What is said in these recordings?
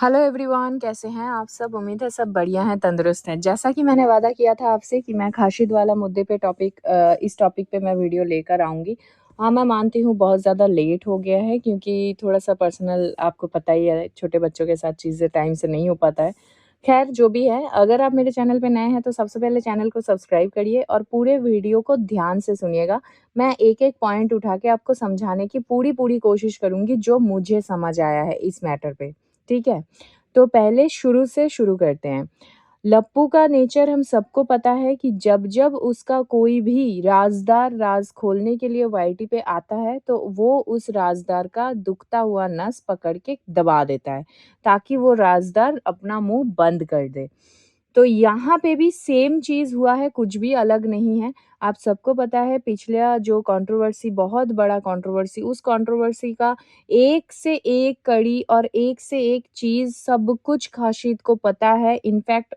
Hello everyone, कैसे हैं आप सब? उम्मीद है सब बढ़िया हैं, तंदुरुस्त हैं। जैसा कि मैंने वादा किया था आपसे कि मैं खाशिद वाला मुद्दे पे इस टॉपिक पे मैं वीडियो लेकर आऊँगी। हाँ, मैं मानती हूँ बहुत ज़्यादा लेट हो गया है क्योंकि थोड़ा-सा पर्सनल आपको पता ही है, छोटे बच्चों के साथ चीज़ें टाइम से नहीं हो पाता है। ख़ैर जो भी है, अगर आप मेरे चैनल पे नए हैं तो सबसे पहले चैनल को सब्सक्राइब करिए और पूरे वीडियो को ध्यान से सुनिएगा। मैं एक-एक पॉइंट उठा के आपको समझाने की पूरी-पूरी कोशिश करूँगी जो मुझे समझ आया है इस मैटर पे, ठीक है? तो पहले शुरू से शुरू करते हैं। लप्पू का नेचर हम सबको पता है कि जब-जब उसका कोई भी राज़दार राज़ खोलने के लिए वाईटी पे आता है, तो वो उस राज़दार का दुखता हुआ नस पकड़ के दबा देता है, ताकि वो राज़दार अपना मुँह बंद कर दे। तो यहाँ पे भी सेम चीज़ हुआ है, कुछ भी अलग नहीं है। आप सबको पता है पिछला जो कंट्रोवर्सी बहुत बड़ा कंट्रोवर्सी उस कंट्रोवर्सी का एक से एक कड़ी और एक से एक चीज़ सब कुछ खाशिद को पता है। इनफैक्ट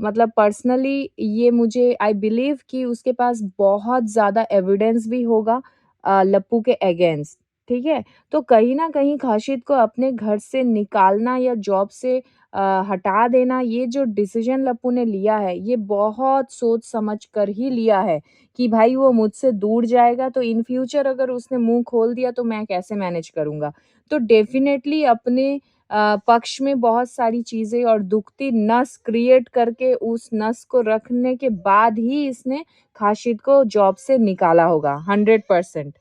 मतलब पर्सनली ये मुझे आई बिलीव कि उसके पास बहुत ज़्यादा एविडेंस भी होगा लप्पू के अगेंस्ट, ठीक है? तो कहीं न कहीं खाशिद को अपने घर से निकालना या जॉब से हटा देना, ये जो डिसीज़न लप्पू ने लिया है, ये बहुत सोच समझ कर ही लिया है कि भाई वो मुझसे दूर जाएगा तो इन फ्यूचर अगर उसने मुँह खोल दिया तो मैं कैसे मैनेज करूँगा? तो डेफ़िनेटली अपने पक्ष में बहुत सारी चीज़ें और दुखती नस क्रिएट करके उस नस को रखने के बाद ही इसने खाशिद को जॉब से निकाला होगा 100%।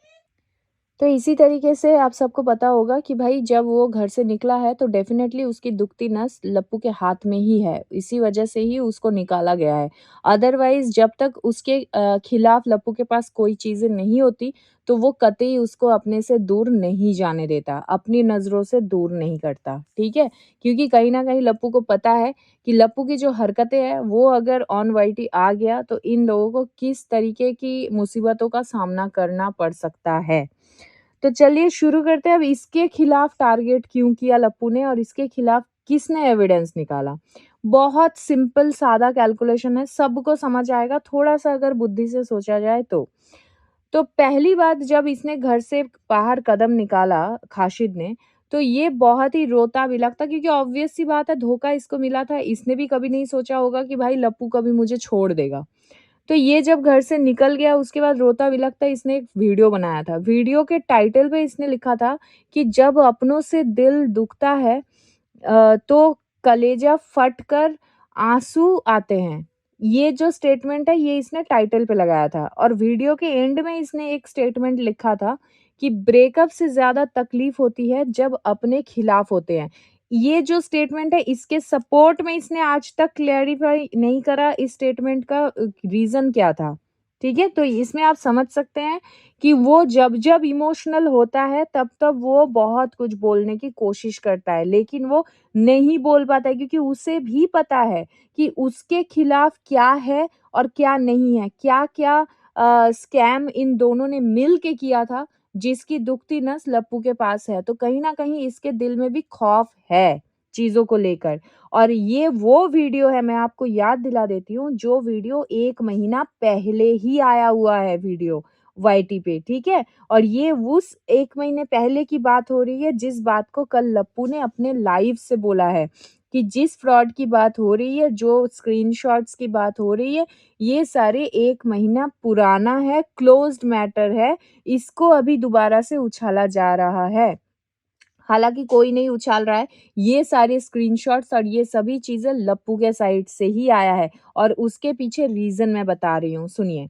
तो इसी तरीके से आप सबको पता होगा कि भाई जब वो घर से निकला है तो डेफ़िनेटली उसकी दुखती नस लप्पू के हाथ में ही है। इसी वजह से ही उसको निकाला गया है। अदरवाइज़ जब तक उसके खिलाफ़ लप्पू के पास कोई चीज़ें नहीं होती, तो वो कतई उसको अपने से दूर नहीं जाने देता, अपनी नज़रों से दूर नहीं करता, ठीक है? क्योंकि कहीं न कहीं लप्पू को पता है कि लप्पू की जो हरकतें हैं, वो अगर ऑन वाईटी आ गया तो इन लोगों को किस तरीके की मुसीबतों का सामना करना पड़ सकता है। तो चलिए शुरू करते हैं। अब इसके खिलाफ टारगेट क्यों किया लप्पू ने और इसके खिलाफ किसने एविडेंस निकाला? बहुत सिंपल सादा कैलकुलेशन है, सबको समझ आएगा थोड़ा-सा अगर बुद्धि से सोचा जाए तो। तो पहली बात जब इसने घर से बाहर कदम निकाला खाशिद ने, तो ये बहुत ही रोता-बिलखता क्योंकि ऑब्वियस सी बात है धोखा इसको मिला था, इसने भी कभी नहीं सोचा होगा कि भाई लप्पू कभी मुझे छोड़ देगा। तो ये जब घर से निकल गया उसके बाद रोता-बिलखता इसने एक वीडियो बनाया था। वीडियो के टाइटल पे इसने लिखा था कि जब अपनों से दिल दुखता है तो कलेजा फट कर आँसू आते हैं। ये जो स्टेटमेंट है ये इसने टाइटल पे लगाया था और वीडियो के एंड में इसने एक स्टेटमेंट लिखा था कि ब्रेकअप से ज़्यादा तकलीफ होती है जब अपने खिलाफ होते हैं। ये जो स्टेटमेंट है इसके सपोर्ट में इसने आज तक क्लैरिफ़ाई नहीं करा इस स्टेटमेंट का रीज़न क्या था, ठीक है? तो इसमें आप समझ सकते हैं कि वो जब-जब इमोशनल होता है तब-तब वो बहुत कुछ बोलने की कोशिश करता है, लेकिन वो नहीं बोल पाता है क्योंकि उसे भी पता है कि उसके खिलाफ क्या है और क्या नहीं है। क्या-क्या स्कैम इन दोनों ने मिल के किया था, जिसकी दुखती नस लप्पू के पास है। तो कहीं न कहीं इसके दिल में भी खौफ है, चीज़ों को लेकर और ये वो वीडियो है मैं आपको याद दिला देती हूँ, जो वीडियो 1 महीना पहले ही आया हुआ है वीडियो वाईटी पे, ठीक है? और ये उस 1 महीने पहले की बात हो रही है जिस बात को कल लप्पू ने अपने लाइव से बोला है, कि जिस फ्रॉड की बात हो रही है, जो स्क्रीनशॉट्स की बात हो रही है, ये सारे 1 महीना पुराना है, क्लोज़्ड मैटर है, इसको अभी दोबारा से उछाला जा रहा है। हालाँकि कोई नहीं उछाल रहा है, ये सारे स्क्रीनशॉट्स और ये सभी चीज़ें लप्पू के साइड से ही आया है और उसके पीछे रीज़न मैं बता रही हूँ, सुनिए।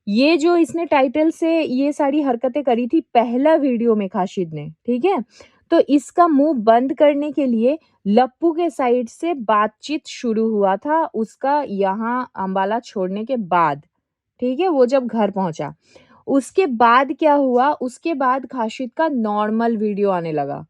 ये जो इसने टाइटल से ये सारी हरकतें करी थी पहला वीडियो में खाशिद ने, ठीक है? तो इसका मुँह बंद करने के लिए लप्पू के साइड से बातचीत शुरू हुआ था उसका यहाँ अम्बाला छोड़ने के बाद, ठीक है? वो जब घर पहुँचा। उसके बाद क्या हुआ, उसके बाद खाशिद का नॉर्मल वीडियो आने लगा।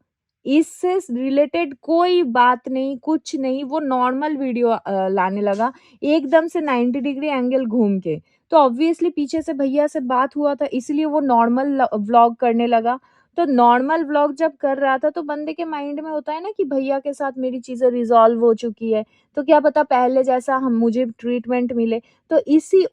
इससे रिलेटेड कोई बात नहीं, कुछ नहीं, वो नॉर्मल वीडियो लाने लगा, एकदम से 90 डिग्री एंगल घूम के। तो ऑब्वियसली पीछे से भैया से बात हुआ था इसलिए वो नॉर्मल व्लॉग करने लगा। तो नॉर्मल व्लॉग जब कर रहा था तो बंदे के माइंड में होता है ना कि भैया के साथ मेरी चीज़ें रिज़ॉल्व हो चुकी है, तो क्या पता पहले जैसा हम मुझे ट्रीटमेंट मिले। तो इसी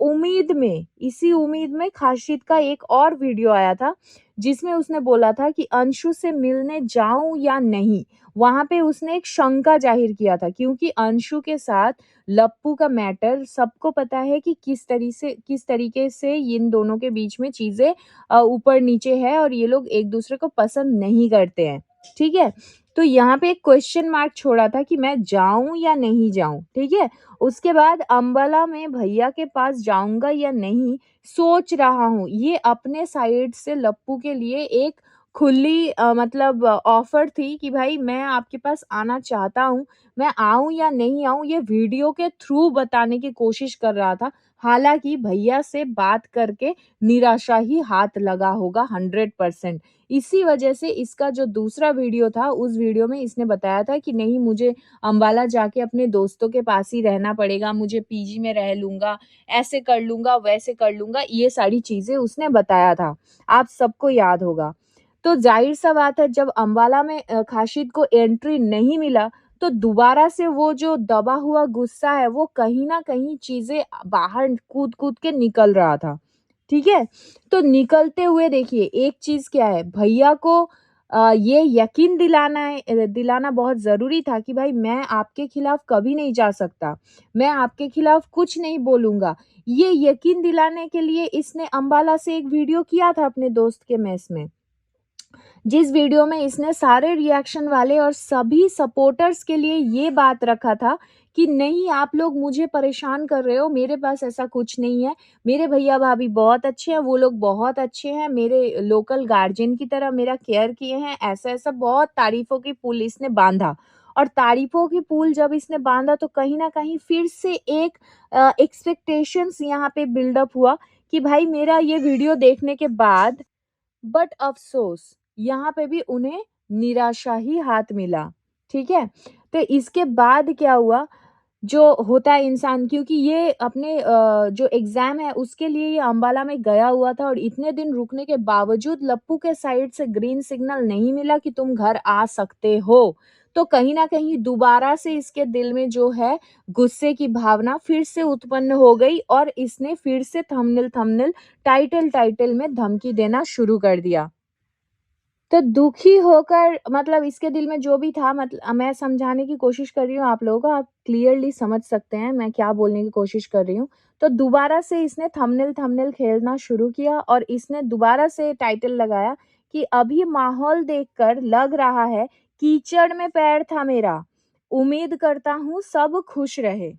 उम्मीद में खाशिद का एक और वीडियो आया था, जिसमें उसने बोला था कि अंशु से मिलने जाऊँ या नहीं? वहाँ पे उसने एक शंका ज़ाहिर किया था क्योंकि अंशु के साथ लप्पू का मैटर सबको पता है कि किस तरीके से इन दोनों के बीच में चीज़ें ऊपर-नीचे है और ये लोग एक-दूसरे को पसंद नहीं करते हैं, ठीक है? तो यहाँ पे एक क्वेश्चन मार्क छोड़ा था कि मैं जाऊँ या नहीं जाऊँ, ठीक है? उसके बाद अंबाला में भैया के पास जाऊँगा या नहीं, सोच रहा हूँ। ये अपने साइड से लप्पू के लिए एक खुली मतलब ऑफ़र थी कि भाई मैं आपके पास आना चाहता हूँ, मैं आऊँ या नहीं आऊँ ये वीडियो के थ्रू बताने की कोशिश कर रहा था। हालाँकि भैया से बात करके निराशा ही हाथ लगा होगा 100%। इसी वजह से इसका जो दूसरा वीडियो था, उस वीडियो में इसने बताया था कि नहीं मुझे अम्बाला जाके अपने दोस्तों के पास ही रहना पड़ेगा, मुझे पीजी में रह लूँगा, ऐसे कर लूँगा, वैसे कर लूँगा, ये सारी चीज़ें उसने बताया था। आप सबको याद होगा। तो ज़ाहिर-सा बात है जब अम्बाला में खाशिद को एंट्री नहीं मिला, तो दोबारा से वो जो दबा हुआ गुस्सा है, वो कहीं न कहीं चीज़ें बाहर कूद-कूद के निकल रहा था। ठीक है? तो निकलते हुए देखिए एक चीज़ क्या है, भैया को ये यकीन दिलाना बहुत ज़रूरी था कि भाई मैं आपके खिलाफ कभी नहीं जा सकता। मैं आपके खिलाफ कुछ नहीं बोलूँगा। ये यकीन दिलाने के लिए इसने अम्बाला से एक वीडियो किया था अपने दोस्त के मेस में। जिस वीडियो में इसने सारे रिएक्शन वाले और सभी सपोर्टर्स के लिए ये बात रखा था कि नहीं आप लोग मुझे परेशान कर रहे हो, मेरे पास ऐसा कुछ नहीं है। मेरे भैया-भाभी बहुत अच्छे हैं, वो लोग बहुत अच्छे हैं, मेरे लोकल गार्जियन की तरह मेरा केयर किए हैं, ऐसा-ऐसा बहुत तारीफ़ों की पुल इसने बाँधा। और तारीफ़ों की पुल जब इसने बाँधा तो कहीं न कहीं फिर से एक एक्सपेक्टेशंस यहाँ पे बिल्डअप हुआ कि भाई मेरा ये वीडियो देखने के बाद बट अफ़सोस, यहाँ पे भी उन्हें निराशा ही हाथ मिला, ठीक है? तो इसके बाद क्या हुआ, जो होता है इंसान क्योंकि ये अपने जो एग्ज़ाम है उसके लिए ये अम्बाला में गया हुआ था और इतने दिन रुकने के बावजूद लप्पू के साइड से ग्रीन सिग्नल नहीं मिला कि तुम घर आ सकते हो। तो कहीं न कहीं दोबारा से इसके दिल में जो है गुस्से की भावना फिर से उत्पन्न हो गई और इसने फिर से थंबनेल टाइटल में धमकी देना शुरू कर दिया। तो दुखी होकर मतलब इसके दिल में जो भी था मैं समझाने की कोशिश कर रही हूँ आप लोगों को, आप क्लियरली समझ सकते हैं मैं क्या बोलने की कोशिश कर रही हूँ। तो दोबारा से इसने थंबनेल खेलना शुरू किया और इसने दोबारा से टाइटल लगाया कि अभी माहौल देखकर लग रहा है कीचड़ में पैर था मेरा, उम्मीद करता हूँ सब खुश रहे।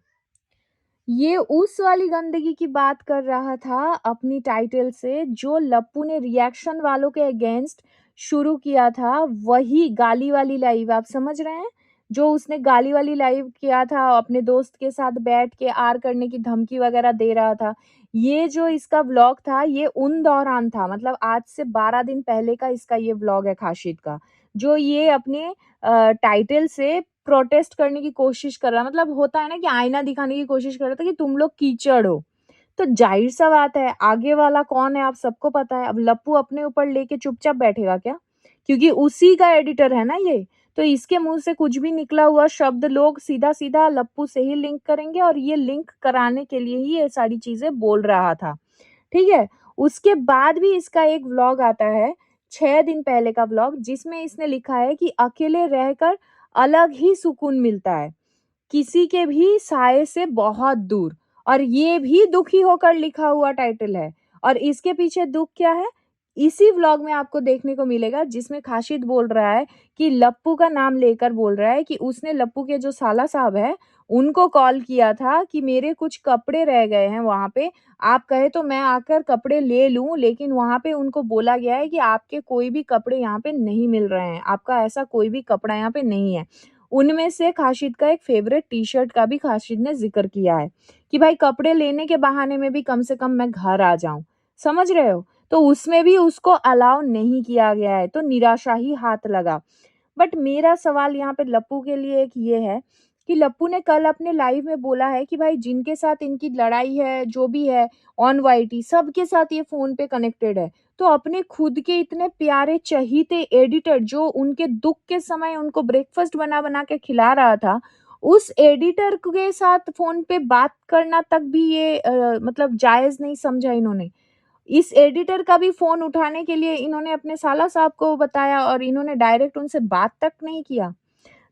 ये उस वाली गंदगी की बात कर रहा था अपनी टाइटल से जो लप्पू ने रिएक्शन वालों के अगेंस्ट शुरू किया था, वही गाली वाली लाइव आप समझ रहे हैं? जो उसने गाली वाली लाइव किया था अपने दोस्त के साथ बैठ के आर करने की धमकी वगैरह दे रहा था। ये जो इसका व्लॉग था ये उन दौरान था मतलब आज से 12 दिन पहले का इसका ये व्लॉग है खाशिद का। जो ये अपने टाइटल से प्रोटेस्ट करने की कोशिश कर रहा है मतलब होता है ना कि आईना दिखाने की कोशिश कर रहा था कि तुम लोग कीचड़ हो। तो ज़ाहिर-सा बात है आगे वाला कौन है आप सबको पता है। अब लप्पू अपने ऊपर लेके चुपचाप बैठेगा क्या? क्योंकि उसी का एडिटर है ना ये। तो इसके मुँह से कुछ भी निकला हुआ शब्द लोग सीधा-सीधा लप्पू से ही लिंक करेंगे और ये लिंक कराने के लिए ही ये सारी चीज़ें बोल रहा था। ठीक है? उसके बाद भी इसका एक व्लॉग आता है, 6 दिन पहले का व्लॉग जिसमें इसने लिखा है कि अकेले रहकर अलग ही सुकून मिलता है। किसी के भी साये से बहुत दूर और ये भी दुखी होकर लिखा हुआ टाइटल है और इसके पीछे दुःख क्या है? इसी व्लॉग में आपको देखने को मिलेगा जिसमें खाशिद बोल रहा है कि लप्पू का नाम लेकर बोल रहा है कि उसने लप्पू के जो साला साहब हैं, उनको कॉल किया था कि मेरे कुछ कपड़े रह गए हैं वहाँ पे, आप कहें तो मैं आकर कपड़े ले लूँ, लेकिन वहाँ पे उनको बोला गया है कि आपके कोई भी कपड़े यहाँ पे नहीं मिल रहे हैं, आपका ऐसा कोई भी कपड़ा यहाँ पे नहीं है। उनमें से खाशिद का एक फ़ेवरेट टी-शर्ट का भी खाशिद ने ज़िक्र किया है, कि भाई कपड़े लेने के बहाने में भी कम से कम मैं घर आ जाऊँ। समझ रहे हो? तो उसमें भी उसको अलाउ नहीं किया गया है, तो निराशा ही हाथ लगा। बट मेरा सवाल यहाँ पे लप्पू के लिए एक ये है कि लप्पू ने कल अपने लाइव में बोला है कि भाई जिनके साथ इनकी लड़ाई है, जो भी है, ऑन वाईटी सबके साथ ये फ़ोन पे कनेक्टेड है। तो अपने खुद के इतने प्यारे चहीते एडिटर जो उनके दुःख के समय उनको ब्रेकफ़ास्ट बना-बना के खिला रहा था, उस एडिटर के साथ फ़ोन पे बात करना तक भी ये मतलब जायज़ नहीं समझा इन्होंने। इस एडिटर का भी फ़ोन उठाने के लिए इन्होंने अपने साला साहब को बताया और इन्होंने डायरेक्ट उनसे बात तक नहीं किया।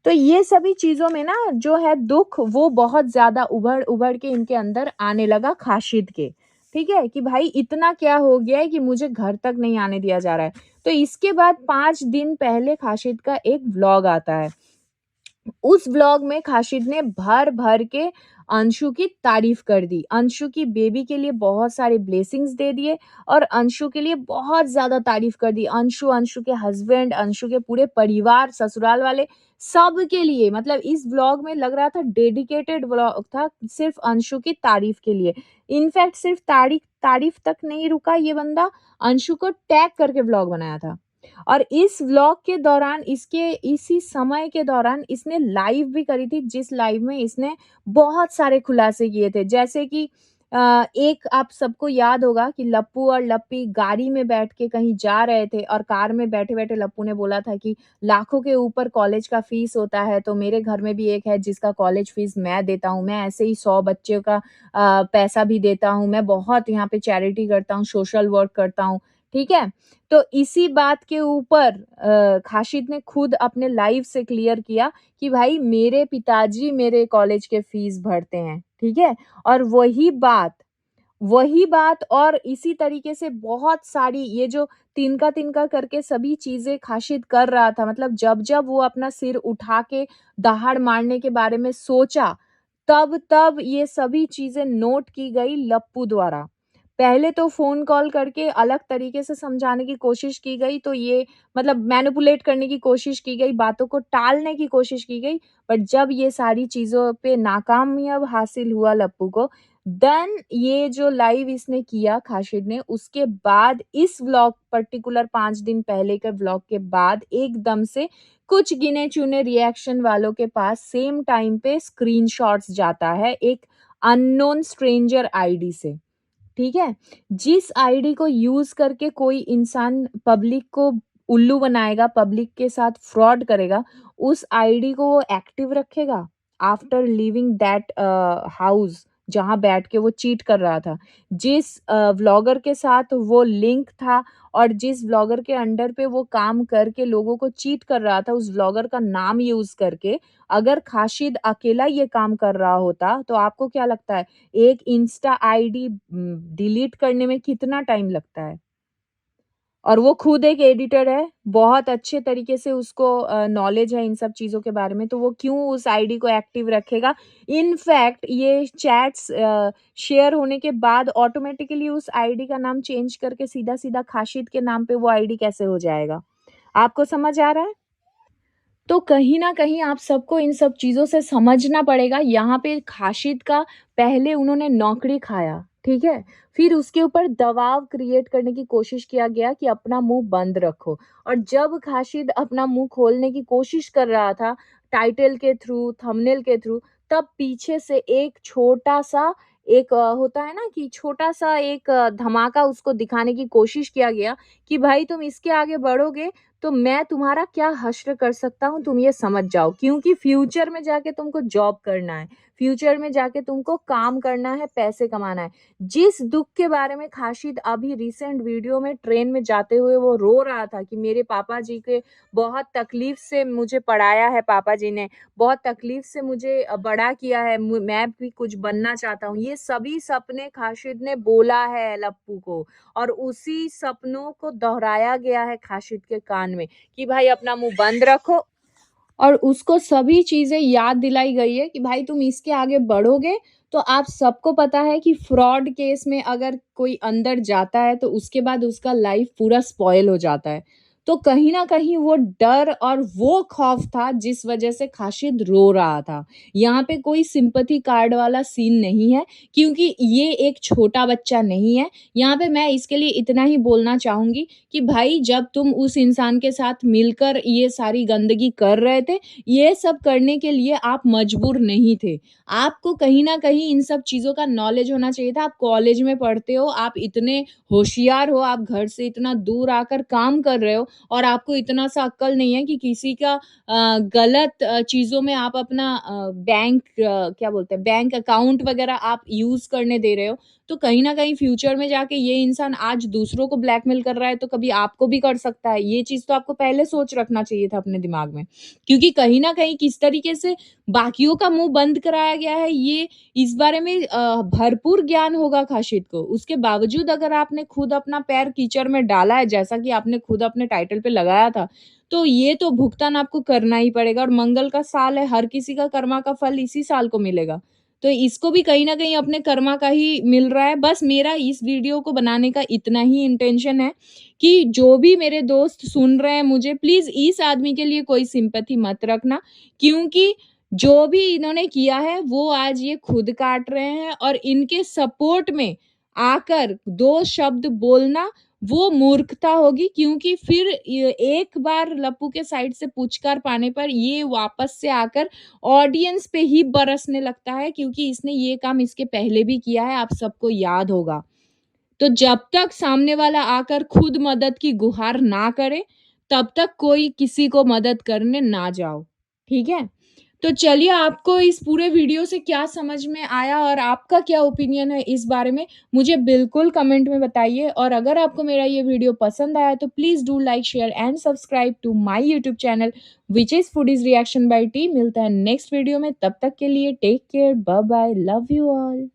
तो ये सभी चीज़ों में ना जो है दुःख वो बहुत ज़्यादा उभड़-उभड़ के इनके अंदर आने लगा खाशिद के, ठीक है? कि भाई इतना क्या हो गया है कि मुझे घर तक नहीं आने दिया जा रहा है। तो इसके बाद 5 दिन पहले खाशिद का एक व्लॉग आता है। उस व्लॉग में खाशिद ने भर-भर के अंशु की तारीफ़ कर दी। अंशु की बेबी के लिए बहुत सारे ब्लेसिंग्स दे दिए और अंशु के लिए बहुत ज़्यादा तारीफ़ कर दी। अंशु, अंशु के हस्बैंड, अंशु के पूरे परिवार, ससुराल वाले सबके लिए मतलब इस व्लॉग में लग रहा था डेडिकेटेड व्लॉग था सिर्फ़ अंशु की तारीफ़ के लिए। इनफैक्ट सिर्फ़ तारीफ़ तक नहीं रुका ये बंदा, अंशु को टैग करके व्लॉग बनाया था। और इस व्लॉग के दौरान इसके इसी समय के दौरान इसने लाइव भी करी थी, जिस लाइव में इसने बहुत सारे खुलासे किए थे। जैसे कि एक आप सबको याद होगा कि लप्पू और लप्पी गाड़ी में बैठ के कहीं जा रहे थे और कार में बैठे-बैठे लप्पू ने बोला था कि लाखों के ऊपर कॉलेज का फीस होता है, तो मेरे घर में भी एक है जिसका कॉलेज फीस मैं देता हूँ। मैं ऐसे ही 100 बच्चों का पैसा भी देता हूँ। मैं बहुत यहाँ पे चैरिटी करता हूँ, सोशल वर्क करता हूँ। ठीक है? तो इसी बात के ऊपर खाशिद ने खुद अपने लाइव से क्लियर किया कि भाई मेरे पिताजी मेरे कॉलेज के फीस भरते हैं, ठीक है? और वही बात और इसी तरीके से बहुत सारी ये जो तिनका-तिनका करके सभी चीज़ें खाशिद कर रहा था मतलब जब-जब वो अपना सिर उठा के दहाड़ मारने के बारे में सोचा, तब-तब ये सभी चीज़ें नोट की गई लप्पू द्वारा। पहले तो फ़ोन कॉल करके अलग तरीके से समझाने की कोशिश की गई, तो ये मतलब मैनिपुलेट करने की कोशिश की गई, बातों को टालने की कोशिश की गई, बट जब ये सारी चीज़ों पे नाकामयाब हासिल हुआ लप्पू को, देन ये जो लाइव इसने किया खाशिद ने, उसके बाद इस व्लॉग पर्टिकुलर 5 दिन पहले के व्लॉग के बाद एकदम से कुछ गिने-चुने रिएक्शन वालों के पास सेम टाइम पे स्क्रीनशॉट्स जाता है एक अननोन स्ट्रेंजर आईडी से। ठीक है? जिस आईडी को यूज़ करके कोई इंसान पब्लिक को उल्लू बनाएगा, पब्लिक के साथ फ्रॉड करेगा, उस आईडी को वो एक्टिव रखेगा आफ्टर लीविंग दैट हाउस जहाँ बैठ के वो चीट कर रहा था। जिस व्लॉगर के साथ वो लिंक था और जिस व्लॉगर के अंडर पे वो काम करके लोगों को चीट कर रहा था, उस व्लॉगर का नाम यूज़ करके अगर खाशिद अकेला ये काम कर रहा होता, तो आपको क्या लगता है एक इंस्टा आईडी डिलीट करने में कितना टाइम लगता है? और वो खुद एक एडिटर है, बहुत अच्छे तरीके से उसको नॉलेज है इन सब चीज़ों के बारे में, तो वो क्यों उस आईडी को एक्टिव रखेगा? इनफैक्ट ये चैट्स शेयर होने के बाद ऑटोमैटिकली उस आईडी का नाम चेंज करके सीधा-सीधा खाशिद के नाम पे वो आईडी कैसे हो जाएगा? आपको समझ आ रहा है? तो कहीं न कहीं आप सबको इन सब चीज़ों से समझना पड़ेगा, यहाँ पे खाशिद का पहले उन्होंने नौकरी खाया, ठीक है? फिर उसके ऊपर दबाव क्रिएट करने की कोशिश किया गया कि अपना मुँह बंद रखो और जब खाशिद अपना मुँह खोलने की कोशिश कर रहा था, टाइटल के थ्रू, थंबनेल के थ्रू, तब पीछे से एक छोटा-सा एक होता है ना कि छोटा-सा एक धमाका उसको दिखाने की कोशिश किया गया कि भाई तुम इसके आगे बढ़ोगे तो मैं तुम्हारा क्या हश्र कर सकता हूँ तुम ये समझ जाओ क्योंकि फ्यूचर में जाके तुमको जॉब करना है, फ्यूचर में जाके तुमको काम करना है, पैसे कमाना है। जिस दुःख के बारे में खाशिद अभी रिसेंट वीडियो में ट्रेन में जाते हुए वो रो रहा था कि मेरे पापा जी के बहुत तकलीफ से मुझे पढ़ाया है पापा जी ने, बहुत तकलीफ से मुझे बड़ा किया है, मैं भी कुछ बनना चाहता हूँ। ये सभी सपने खाशिद ने बोला है लप्पू को। और उसी सपनों को दोहराया गया है खाशिद के कान में कि भाई अपना मुँह बंद रखो और उसको सभी चीज़ें याद दिलाई गई है कि भाई तुम इसके आगे बढ़ोगे, तो आप सबको पता है कि फ्रॉड केस में अगर कोई अंदर जाता है, तो उसके बाद उसका लाइफ़ पूरा स्पॉइल हो जाता है। तो कहीं न कहीं वो डर और वो खौफ़ था जिस वज़ह से खाशिद रो रहा था। यहाँ पे कोई सिम्पैथी कार्ड वाला सीन नहीं है क्योंकि ये एक छोटा बच्चा नहीं है। यहाँ पे मैं इसके लिए इतना ही बोलना चाहूँगी कि भाई जब तुम उस इंसान के साथ मिलकर ये सारी गंदगी कर रहे थे, ये सब करने के लिए आप मजबूर नहीं थे। आपको कहीं न कहीं इन सब चीज़ों का नॉलेज होना चाहिए था। आप कॉलेज में पढ़ते हो, आप इतने होशियार हो, आप घर से इतना दूर आकर काम कर रहे हो और आपको इतना-सा अक्ल नहीं है कि किसी का गलत चीज़ों में आप अपना बैंक क्या बोलते हैं बैंक अकाउंट वगैरह आप यूज़ करने दे रहे हो। तो कहीं न कहीं फ्यूचर में जाके ये इंसान आज दूसरों को ब्लैकमेल कर रहा है, तो कभी आपको भी कर सकता है। ये चीज़ तो आपको पहले सोच रखना चाहिए था अपने दिमाग में। क्योंकि कहीं न कहीं किस तरीके से बाकियों का मुँह बंद कराया गया है, ये इस बारे में भरपूर ज्ञान होगा खाशिद को। उसके बावजूद अगर आपने खुद अपना पैर कीचड़ में डाला है, जैसा कि आपने खुद अपने टाइटल पे लगाया था, तो ये तो भुगतान आपको करना ही पड़ेगा और मंगल का साल है, हर किसी का कर्मा का फल इसी साल को मिलेगा। तो इसको भी कहीं न कहीं अपने कर्मा का ही मिल रहा है। बस मेरा इस वीडियो को बनाने का इतना ही इंटेंशन है कि जो भी मेरे दोस्त सुन रहे हैं मुझे, प्लीज़ इस आदमी के लिए कोई सिम्पैथी मत रखना, क्योंकि जो भी इन्होंने किया है, वो आज ये खुद काट रहे हैं और इनके सपोर्ट में आकर 2 शब्द बोलना वो मूर्खता होगी, क्योंकि फिर ये एक बार लप्पू के साइड से पुचकार पाने पर ये वापस से आकर ऑडियंस पे ही बरसने लगता है, क्योंकि इसने ये काम इसके पहले भी किया है, आप सबको याद होगा। तो जब तक सामने वाला आकर खुद मदद की गुहार ना करे, तब तक कोई किसी को मदद करने ना जाओ, ठीक है? तो चलिए, आपको इस पूरे वीडियो से क्या समझ में आया और आपका क्या ओपिनियन है इस बारे में, मुझे बिल्कुल कमेंट में बताइए। और अगर आपको मेरा ये वीडियो पसंद आया तो please do like, share and subscribe to my YouTube channel which is foodies reaction by T. मिलते हैं नेक्स्ट वीडियो में, तब तक के लिए take care, bye bye, love you all.